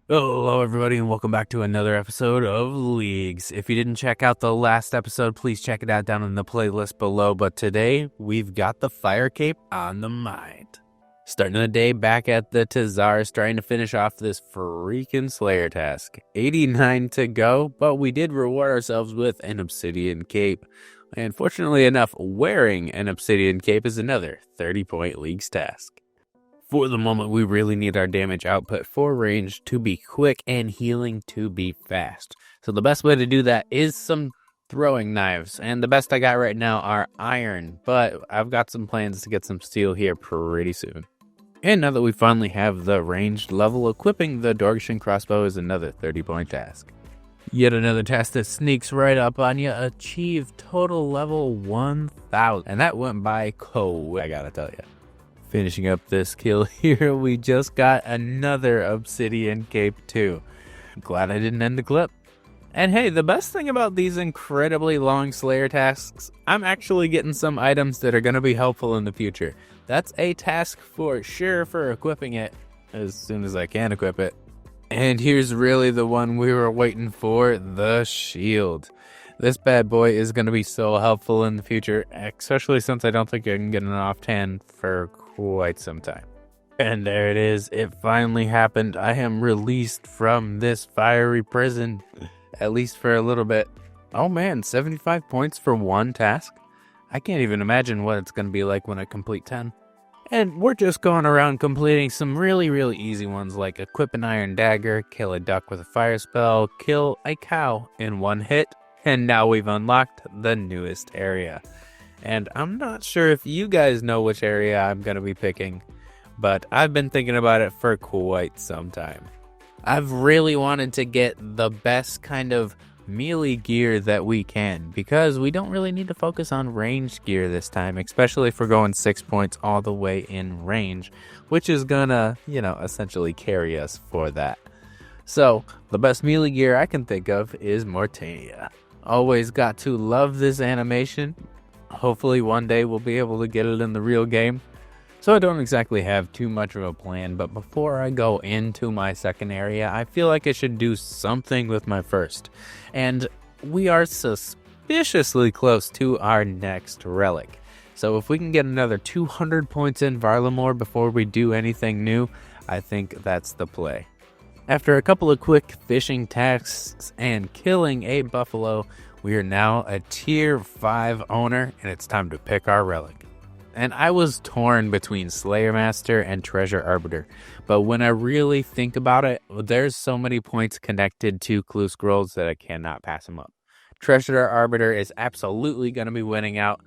Hello, everybody, and welcome back to another episode of Leagues. If you didn't check out the last episode, please check it out down in the playlist below. But today, we've got the Fire Cape on the mind. Starting the day back at the Tazars, trying to finish off this freaking Slayer task. 89 to go, but we did reward ourselves with an Obsidian Cape. And fortunately enough, wearing an Obsidian Cape is another 30-point Leagues task. For the moment, we really need our damage output for range to be quick and healing to be fast. So the best way to do that is some throwing knives. And the best I got right now are iron, but I've got some plans to get some steel here pretty soon. And now that we finally have the ranged level, equipping the Dorgeshin crossbow is another 30-point task. Yet another task that sneaks right up on you. Achieve total level 1000. And that went by quick, I gotta tell you. Finishing up this kill here, we just got another Obsidian Cape too. Glad I didn't end the clip. And hey, the best thing about these incredibly long Slayer tasks, I'm actually getting some items that are going to be helpful in the future. That's a task for sure for equipping it as soon as I can equip it. And here's really the one we were waiting for, the shield. This bad boy is going to be so helpful in the future, especially since I don't think I can get an off-10 for quite some time. And there it is. It finally happened. I am released from this fiery prison, at least for a little bit. Oh man, 75 points for one task? I can't even imagine what it's going to be like when I complete 10. And we're just going around completing some really easy ones like equip an iron dagger, kill a duck with a fire spell, kill a cow in one hit, and now we've unlocked the newest area. And I'm not sure if you guys know which area I'm going to be picking, but I've been thinking about it for quite some time. I've really wanted to get the best kind of melee gear that we can, because we don't really need to focus on ranged gear this time, especially if we're going 6 points all the way in range, which is gonna, essentially carry us for that. So, the best melee gear I can think of is Mortania. Always got to love this animation. Hopefully one day we'll be able to get it in the real game. So I don't exactly have too much of a plan, but before I go into my second area, I feel like I should do something with my first. And we are suspiciously close to our next relic. So if we can get another 200 points in Varlamore before we do anything new, I think that's the play. After a couple of quick fishing tasks and killing a buffalo, we are now a tier 5 owner, and it's time to pick our relic. And I was torn between Slayer Master and Treasure Arbiter, but when I really think about it, there's so many points connected to Clue Scrolls that I cannot pass them up. Treasure Arbiter is absolutely going to be winning out,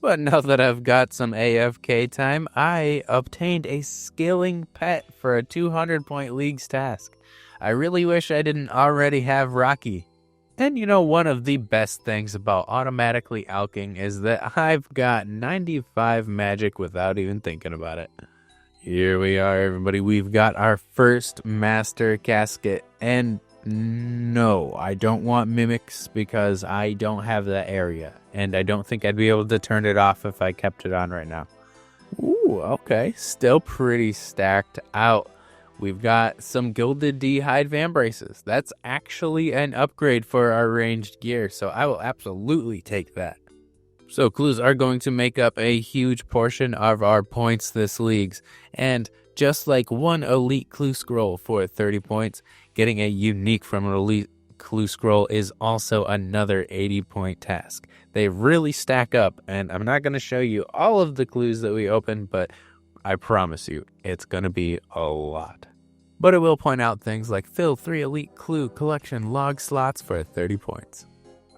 but now that I've got some AFK time, I obtained a scaling pet for a 200-point Leagues task. I really wish I didn't already have Rocky. And one of the best things about automatically alching is that I've got 95 magic without even thinking about it. Here we are, everybody. We've got our first master casket. And no, I don't want mimics because I don't have that area. And I don't think I'd be able to turn it off if I kept it on right now. Ooh, okay. Still pretty stacked out. We've got some gilded D-hide vambraces. That's actually an upgrade for our ranged gear, so I will absolutely take that. So clues are going to make up a huge portion of our points this leagues, and just like one elite clue scroll for 30 points, getting a unique from an elite clue scroll is also another 80-point task. They really stack up, and I'm not going to show you all of the clues that we open, but I promise you, it's going to be a lot. But it will point out things like fill 3 elite clue collection log slots for 30 points.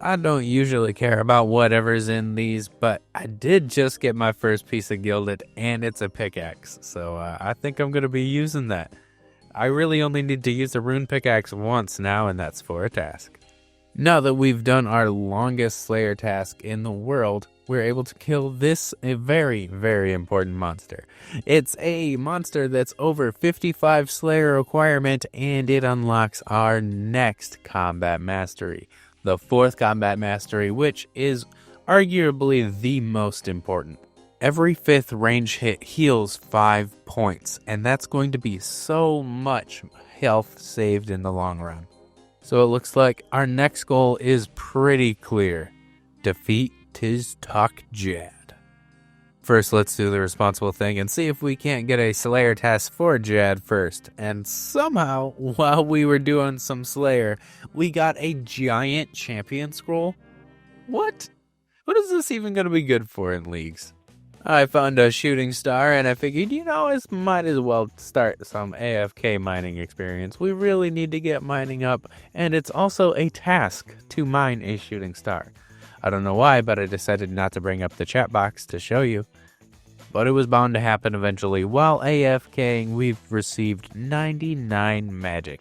I don't usually care about whatever's in these, but I did just get my first piece of gilded, and it's a pickaxe, so I think I'm going to be using that. I really only need to use a rune pickaxe once now, and that's for a task. Now that we've done our longest Slayer task in the world, we're able to kill this a very important monster. It's a monster that's over 55 Slayer requirement, and it unlocks our next combat mastery, the 4th combat mastery, which is arguably the most important. Every 5th range hit heals 5 points, and that's going to be so much health saved in the long run. So it looks like our next goal is pretty clear. Defeat Tiztok Jad. First, let's do the responsible thing and see if we can't get a Slayer task for Jad first. And somehow, while we were doing some Slayer, we got a giant champion scroll. What? What is this even going to be good for in leagues? I found a shooting star and I figured, I might as well start some AFK mining experience. We really need to get mining up, and it's also a task to mine a shooting star. I don't know why, but I decided not to bring up the chat box to show you. But it was bound to happen eventually. While AFKing, we've received 99 magic.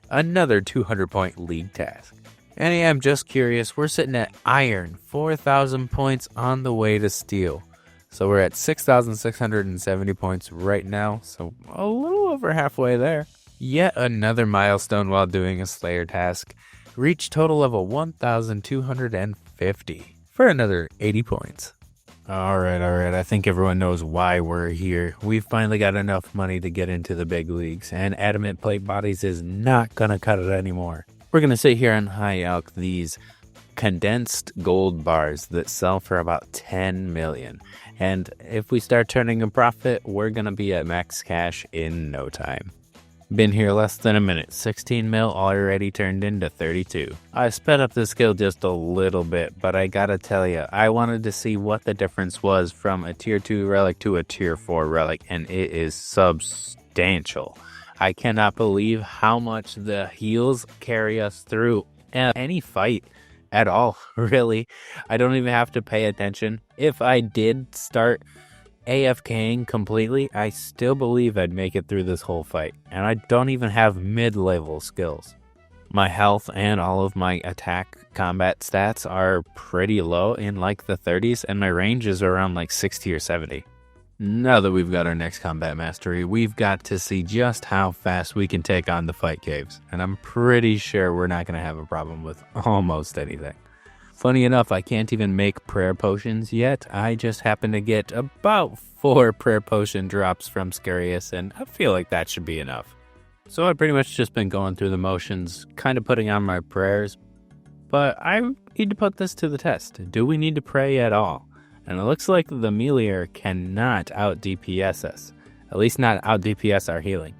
Another 200-point league task. And yeah, I'm just curious, we're sitting at iron, 4,000 points on the way to steel. So we're at 6,670 points right now, so a little over halfway there. Yet another milestone while doing a Slayer task. Reach total level 1,250 for another 80 points. Alright, I think everyone knows why we're here. We've finally got enough money to get into the big leagues, and adamant plate bodies is not gonna cut it anymore. We're gonna sit here and high-alch these condensed gold bars that sell for about 10 million. And if we start turning a profit, we're gonna be at max cash in no time. Been here less than a minute, 16 mil already turned into 32. I sped up the skill just a little bit, but I gotta tell you, I wanted to see what the difference was from a tier 2 relic to a tier 4 relic, and it is substantial. I cannot believe how much the heals carry us through any fight at all, really. I don't even have to pay attention. If I did start AFKing completely, I still believe I'd make it through this whole fight, and I don't even have mid-level skills. My health and all of my attack combat stats are pretty low in like the 30s, and my range is around like 60 or 70. Now that we've got our next combat mastery, we've got to see just how fast we can take on the fight caves, and I'm pretty sure we're not going to have a problem with almost anything. Funny enough, I can't even make prayer potions yet. I just happen to get about 4 prayer potion drops from Scarius, and I feel like that should be enough. So I've pretty much just been going through the motions, kind of putting on my prayers, but I need to put this to the test. Do we need to pray at all? And it looks like the melee cannot out-DPS us, at least not out-DPS our healing.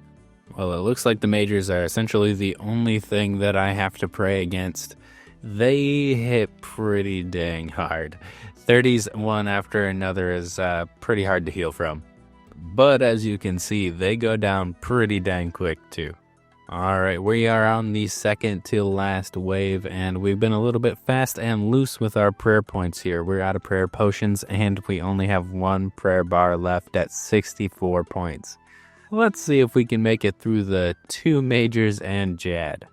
Well, it looks like the majors are essentially the only thing that I have to pray against. They hit pretty dang hard. 30s one after another is pretty hard to heal from. But as you can see, they go down pretty dang quick too. Alright, we are on the second to last wave, and we've been a little bit fast and loose with our prayer points here. We're out of prayer potions, and we only have 1 prayer bar left at 64 points. Let's see if we can make it through the 2 majors and Jad.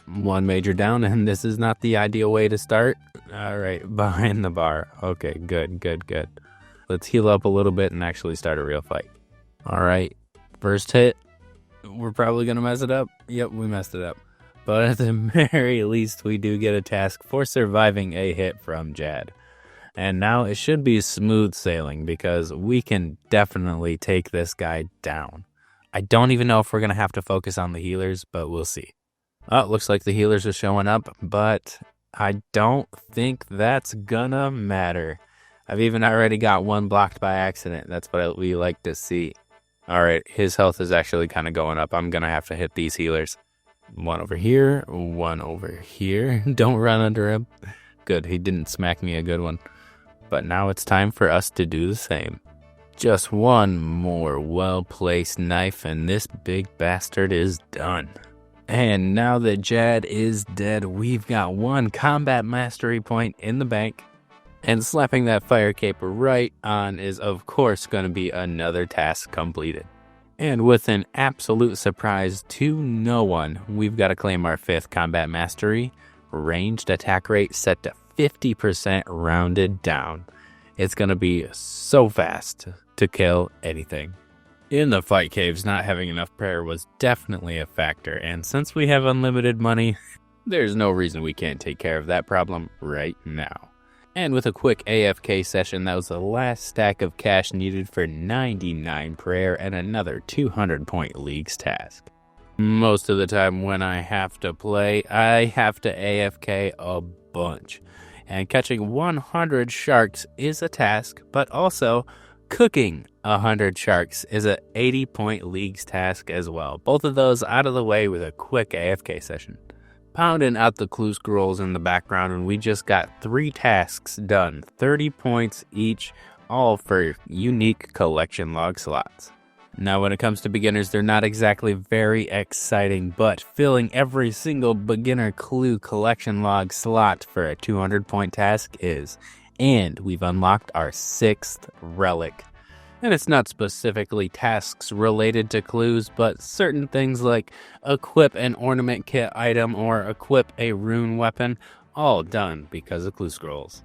1 major down, and this is not the ideal way to start. Alright, behind the bar. Okay, good. Let's heal up a little bit and actually start a real fight. Alright, first hit. We're probably going to mess it up. Yep, we messed it up. But at the very least, we do get a task for surviving a hit from Jad. And now it should be smooth sailing because we can definitely take this guy down. I don't even know if we're going to have to focus on the healers, but we'll see. Oh, it looks like the healers are showing up, but I don't think that's gonna matter. I've even already got 1 blocked by accident. That's what we like to see. Alright, his health is actually kind of going up. I'm gonna have to hit these healers. 1 over here, 1 over here. Don't run under him. Good, he didn't smack me a good one. But now it's time for us to do the same. Just 1 more well-placed knife and this big bastard is done. And now that Jad is dead, we've got 1 combat mastery point in the bank. And slapping that fire cape right on is of course going to be another task completed. And with an absolute surprise to no one, we've got to claim our 5th combat mastery. Ranged attack rate set to 50% rounded down. It's going to be so fast to kill anything. In the fight caves, not having enough prayer was definitely a factor, and since we have unlimited money, there's no reason we can't take care of that problem right now. And with a quick AFK session, that was the last stack of cash needed for 99 prayer and another 200-point leagues task. Most of the time when I have to play, I have to AFK a bunch. And catching 100 sharks is a task, but also cooking 100 sharks is a 80-point leagues task as well. Both of those out of the way with a quick AFK session. Pounding out the clue scrolls in the background, and we just got 3 tasks done, 30 points each, all for unique collection log slots. Now, when it comes to beginners, they're not exactly very exciting, but filling every single beginner clue collection log slot for a 200-point task is. And we've unlocked our 6th relic. And it's not specifically tasks related to clues, but certain things like equip an ornament kit item or equip a rune weapon, all done because of clue scrolls.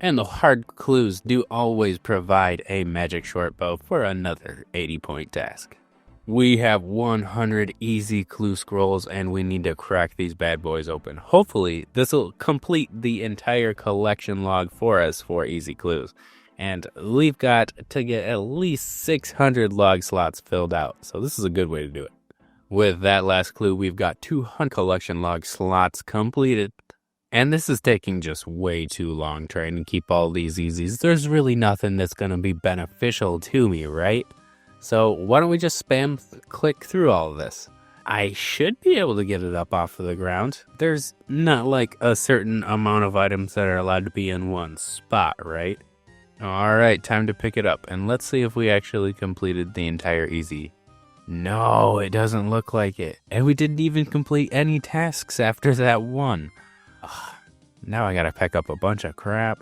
And the hard clues do always provide a magic short bow for another 80-point task. We have 100 easy clue scrolls and we need to crack these bad boys open. Hopefully, this will complete the entire collection log for us for easy clues. And we've got to get at least 600 log slots filled out, so this is a good way to do it. With that last clue, we've got 200 collection log slots completed. And this is taking just way too long trying to keep all these easies. There's really nothing that's going to be beneficial to me, right? So why don't we just click through all of this? I should be able to get it up off of the ground. There's not like a certain amount of items that are allowed to be in one spot, right? All right, time to pick it up. And let's see if we actually completed the entire easy. No, it doesn't look like it. And we didn't even complete any tasks after that one. Now I gotta pick up a bunch of crap.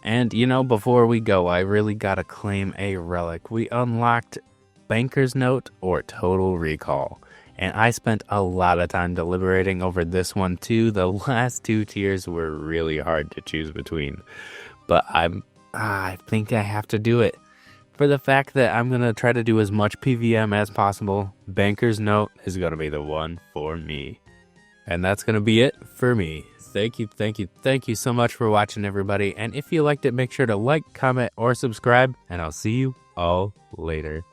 And before we go, I really gotta claim a relic. We unlocked Banker's Note or Total Recall. And I spent a lot of time deliberating over this one too. The last 2 tiers were really hard to choose between. But I think I have to do it. For the fact that I'm gonna try to do as much PVM as possible, Banker's Note is gonna be the one for me. And that's going to be it for me. Thank you so much for watching, everybody. And if you liked it, make sure to like, comment, or subscribe. And I'll see you all later.